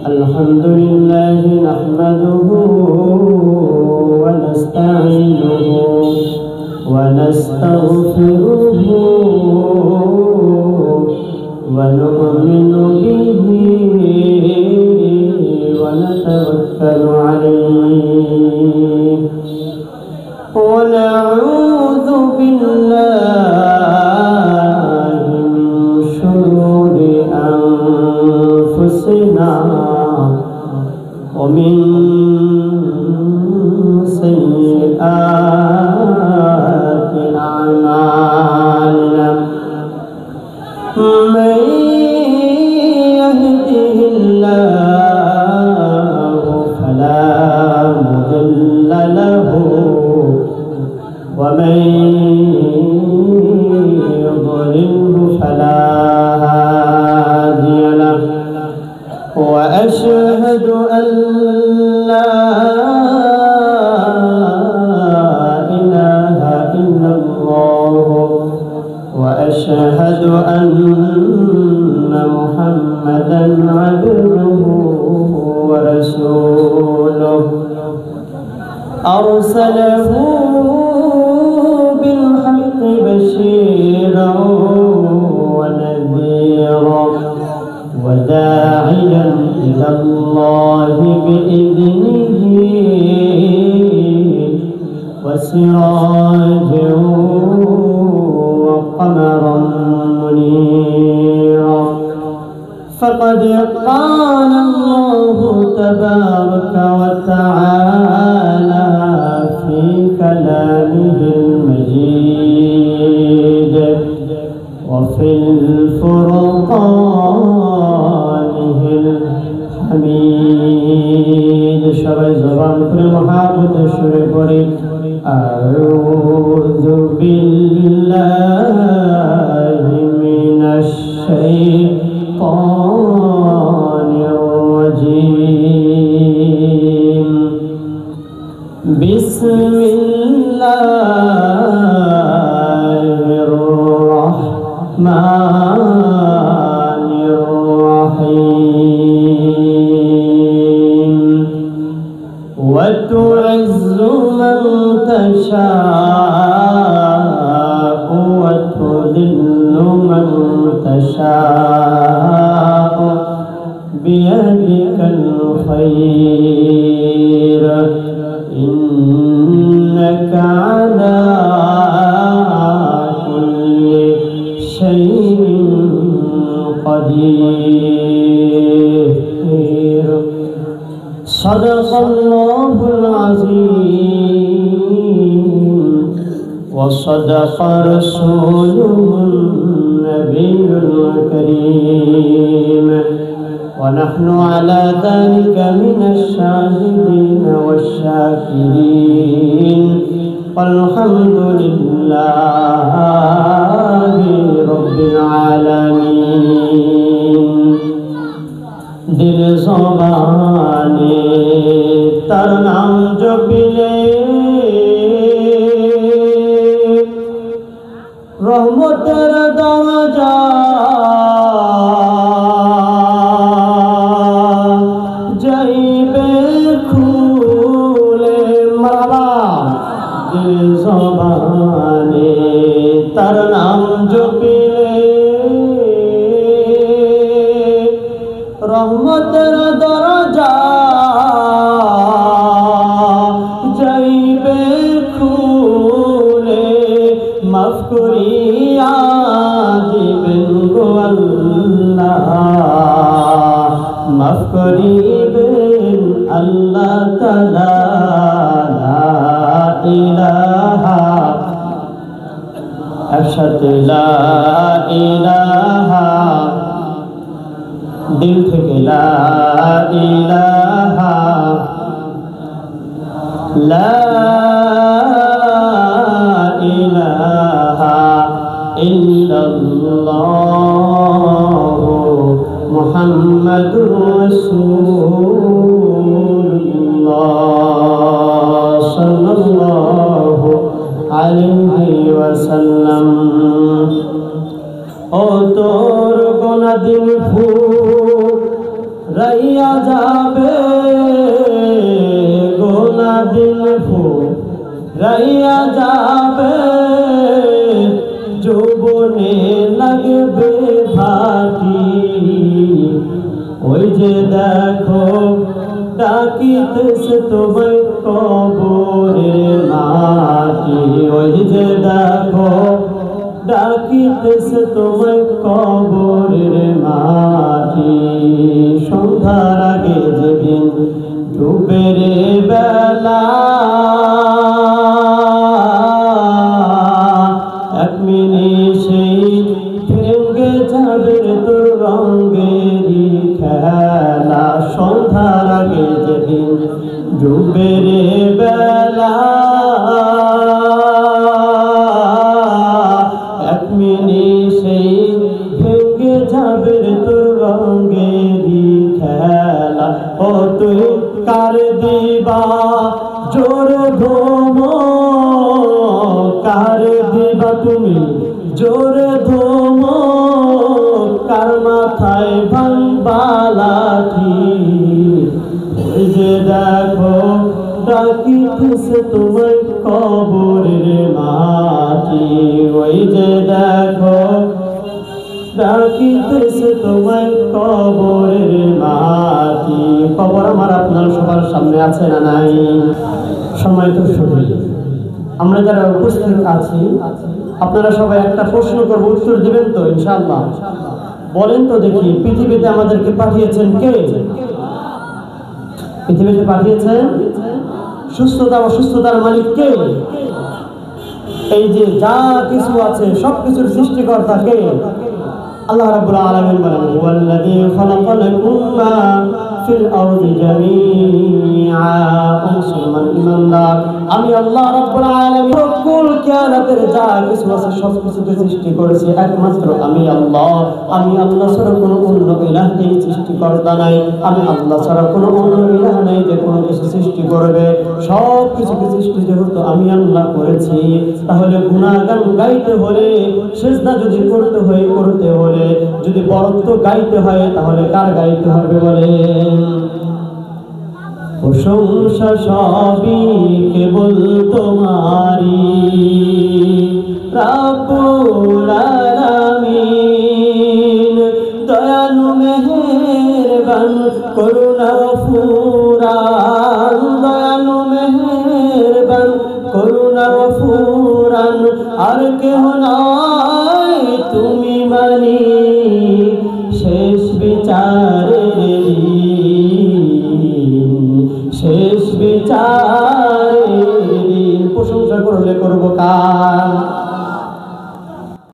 الحمد لله نحمده ونستعينه ونستغفره ونؤمن به ونتوكل عليه ونعوذ بالله من شرور أنفسنا ومن سيئات أعمالنا من يهده الله فلا مضل له ومن يضلله فلا هادي له وأشهد أن لا إله إلا الله وأشهد أن محمدا عبده ورسوله أرسله بالحق بشيرا ونذيرا وداعيا إلى الله بإذنه وسراجا وقمرا منيرا فقد قال الله تبارك وتعالى في كلامه المجيد وفي الفرقان الحميد شرع زبان كل محابة شرع أعوذ بالله من الشيطان الرجيم بسم الله الرحمن الرحيم وتعز من تشاء وتذل من تشاء بيدك الخير إنك على كل شيء قدير صدق الله العظيم وصدق رسوله النبي الكريم ونحن على ذلك من الشاهدين والشاكرين والحمد لله رب العالمين दिल ज़बाने तार नाम जपिले रहमतेर दरजा जाइबे खुले मरहबा दिल ज़बाने तार नाम जपिले रहमतेर दरजा जाइबे खुले माफ करिया दिबेन गो आल्लाह माफ करिबेन आल्लाह ताआला ला इलाहा एकसाथे ला इलाहा दिल থেকে লা ইলাহা ইল্লাল্লাহ মুহাম্মাদুর রাসূলুল্লাহ সাল্লাল্লাহু আলাইহি ওয়াসাল্লাম ও তোর গোনা দিল ফুল रैया যাবে গোনা দিল ফুরাইয়া যাবে যৌবনে লাগবে ভাটি ওই যে দেখো ডাকিতেছে তোমায় কবরের মাটি ওই যে দেখো ডাকিতেছে তোমায় কবরের মাটি সন্ধ্যার আগে যেদিন ডুবের বেলা এক মিনিটেই ভেঙে যাবে তোর রঙেরই খেলা সন্ধ্যার আগে যেদিন ডুবের বেলা এক মিনিটেই ভেঙে যাবে তোর রঙেরই খেলা ও তুই কার দিবা জোর ধোম কার দিবা তুমি জোর ধোম কার মাথায় ভাঙবা লাঠি ওই যে দেখো ডাকিতেছে তোমায় কবরের মাটি ওই যে দেখো ডাকিতেছে তোমায় কবরের মাটি কবর আমার আপনার সবার সামনে আছে না নাই সম্মানিত শুধু আমরা যারা উপস্থিত আছি আপনারা সবাই একটা প্রশ্ন করব উত্তর দিবেন তো ইনশাআল্লাহ বলেন তো দেখি পৃথিবীতে আমাদেরকে পাঠিয়েছেন কে পৃথিবীতে পাঠিয়েছেন সুস্থতা অসুস্থতার মালিক কে এই যে যা কিছু আছে সবকিছুর সৃষ্টিকর্তা কে আল্লাহ রাব্বুল আলামিন বলেন ওয়াল্লাযী খালাকালাকুম মা ফিল আরদি জামিআ মুসলমান ইমানদার আমি আল্লাহ রাব্বুল আলামিন সকল কায়নাতের যা কিছু আছে সবকিছুকে সৃষ্টি করেছি একমাত্র আমি আল্লাহ ছাড়া কোনো অন্য ইলাহ নেই সৃষ্টিকর্তা নাই আমি আল্লাহ ছাড়া কোনো অন্য ইলাহ নাই যে কোনো কিছু সৃষ্টি করবে সব কিছুকে সৃষ্টি যেহেতু আমি আল্লাহ করেছি তাহলে গুনাহগান গাইতে হলে সিজদা যদি করতে হলে যদি বরত্ব গাইতে হয় তাহলে কার গাইতে হবে বলেন প্রশংসা সবই কেবল তোমারই রাব্বুল আলামিন দয়ালু মেহেরবান করুণা ফুরান দয়ালু মেহেরবান করুণা ফুরান আর কেহ নাই তুমি মানি শেষ বিচারে প্রশংসা করলে করবো কার